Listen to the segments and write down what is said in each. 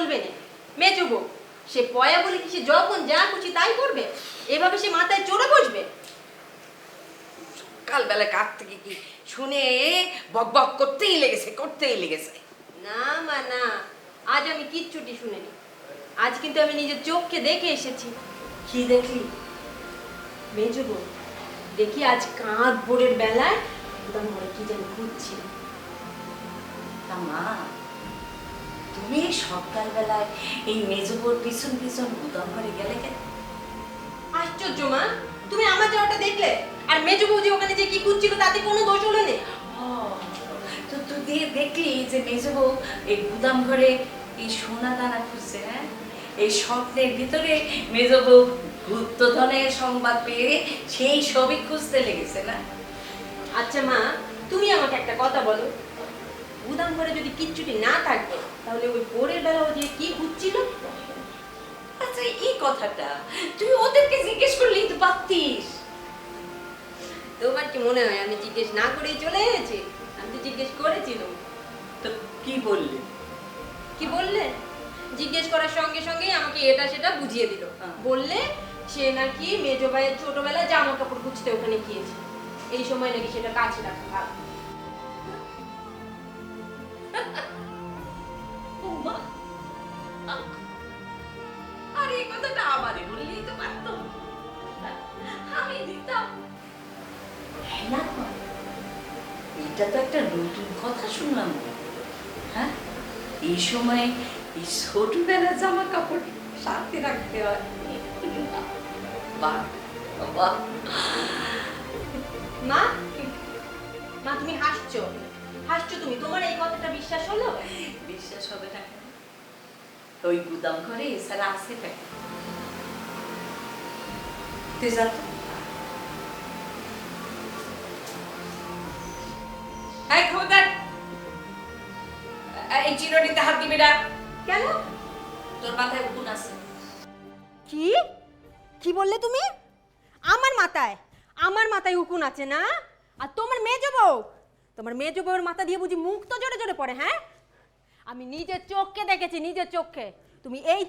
চলবে না। মেজো বউ সে পয়া বলে কি সে যখন যা খুশি তাই করবে? এভাবে সে মাথায় চড়ে বসবে? কালবেলা কার থেকে কি শুনে বক বক করতেই লেগেছে। না মা না, আজ আমি কিচ্ছুটি শুনিনি। আজ কিন্তু আমি নিজের চোখকে দেখে এসেছি। কি দেখলি? মেজো বউ দেখি আজ কাঁধ ভোরের বেলায় গুদাম ঘরে কি যেন খুঁজছিল। তা মা, তুমি সকালবেলায় এই মেজবোর পিছন পিছন গুদাম ঘরে গেলে কেন? আশ্চর্য মা, তুমি আমার যাওয়াটা দেখলে, আর মেজো বউ যে ওখানে যে কি খুঁজছিল তাতে কোনো দোষ হলো না। তো তুই দেখলি যে মেজবউ এই গুদাম ঘরে এই সোনা দানা খুঁজছে? হ্যাঁ, এই স্বপ্নের ভিতরে মেজবউ গুপ্তধনের সংবাদ পেয়ে সেই সবই খুঁজতে লেগেছে না? আচ্ছা মা, তুমি আমাকে একটা কথা বলো, গুদাম ঘরে যদি কিচ্ছুটি না থাকতো তাহলে ওই ভোরের বেলা ও যে কি খুঁজছিল? আচ্ছা, এই কথাটা তুই ওদেরকে জিজ্ঞেস করলেই তো পারতিস। তোমার কি মনে হয় আমি জিজ্ঞেস না করেই চলে এসেছি? আমি তো জিজ্ঞেস করেছিলাম। তো কি বললি? কি বললে? জিজ্ঞেস করার সঙ্গে সঙ্গেই আমাকে এটা সেটা বুঝিয়ে দিল। বললে সে নাকি মেজো ভাইয়ের ছোটবেলায় জামা কাপড় খুঁজতে ওখানে গিয়েছে, এই সময় নাকি সেটা কাছে রাখা ভালো। আর এই কথাটা আমারে বললেই তো পারতো, আমি দিতাম। না, এটা তো একটা নতুন কথা শুনলাম। হ্যাঁ, এই সময় এই ছোটবেলা জামা কাপড় সাথে রাখতে হয়। বাহ বাহ। মা, মা তুমি হাসছো, তুমি। তোমার এই কথাটা বিশ্বাস হলো? বিশ্বাস হবে না কেন? ওই গুদাম ঘরে এছাড়া আছে টাকা। তুই যা তো। এই খবরদার, এই চিরুনিতে হাত দিবি না। কেন? তোর মাথায় উকুন আছে। কি কি বললে তুমি? আমার মাথায় উকুন আছে না? আর তোমার মেজো বউর মাথা দিয়ে বুঝি মুখ তো জোরে জোরে পড়ে? হ্যাঁ, আমি নিজের চোখকে দেখেছি, নিজের চোখে। তুমি এই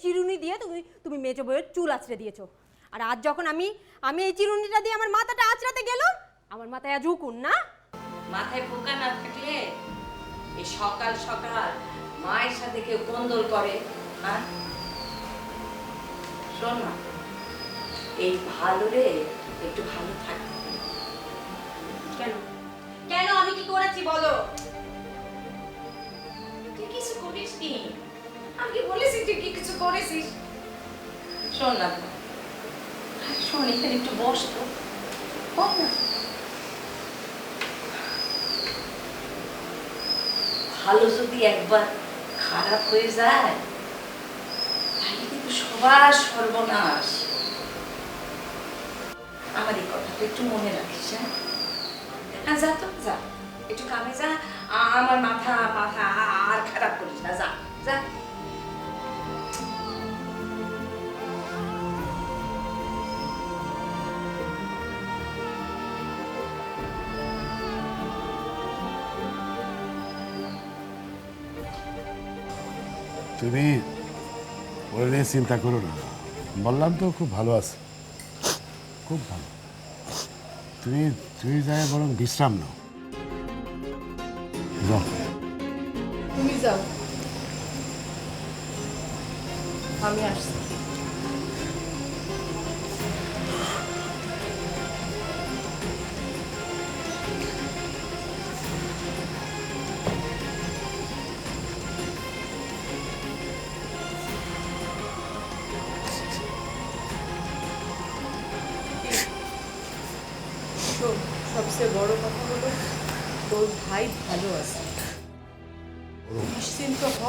চিরুনি দিয়ে তুমি মেজো বউয়ের চুল আঁচড়ে দিয়েছো। আর আজ যখন আমি এই চিরুনিটা দিয়ে আমার মাথাটা আঁচড়াতে গেলাম, আমার মাথায় আজ উকুন না? মাথায় পোকা না থাকলে এই সকাল সকাল মায়ের সাথে কেউ কোন্দল করে? হ্যাঁ, শোন না, এই ভালো রে একটু ভালো থাকতে। কেন কেন আমি কি করেছি বলো? তুই কিছু করিসনি। আমি কি বলেছি তুই কি কিছু করেছিস? শোন না, শোন, এখানে একটু বস তো। বল না। ভালো যদি একবার খারাপ হয়ে যায় তাহলে কিন্তু সবার সর্বনাশ। আমার এই কথাটা একটু মনে রাখিস। হ্যাঁ, যা তো, যা একটু কামে যা। আমার মাথা আর খারাপ করিস না। যা যা। তুমি ওরা নিয়ে চিন্তা করো না, বললাম তো খুব ভালো আছে, খুব ভালো। তুমি তুমি যাই বরং বিশ্রাম নাও। যাও। তুমি যাও, আমি আসছি। সবচেয়ে বড় কথা হলো তোর ভাই ভালো আছে, নিশ্চিন্ত হ।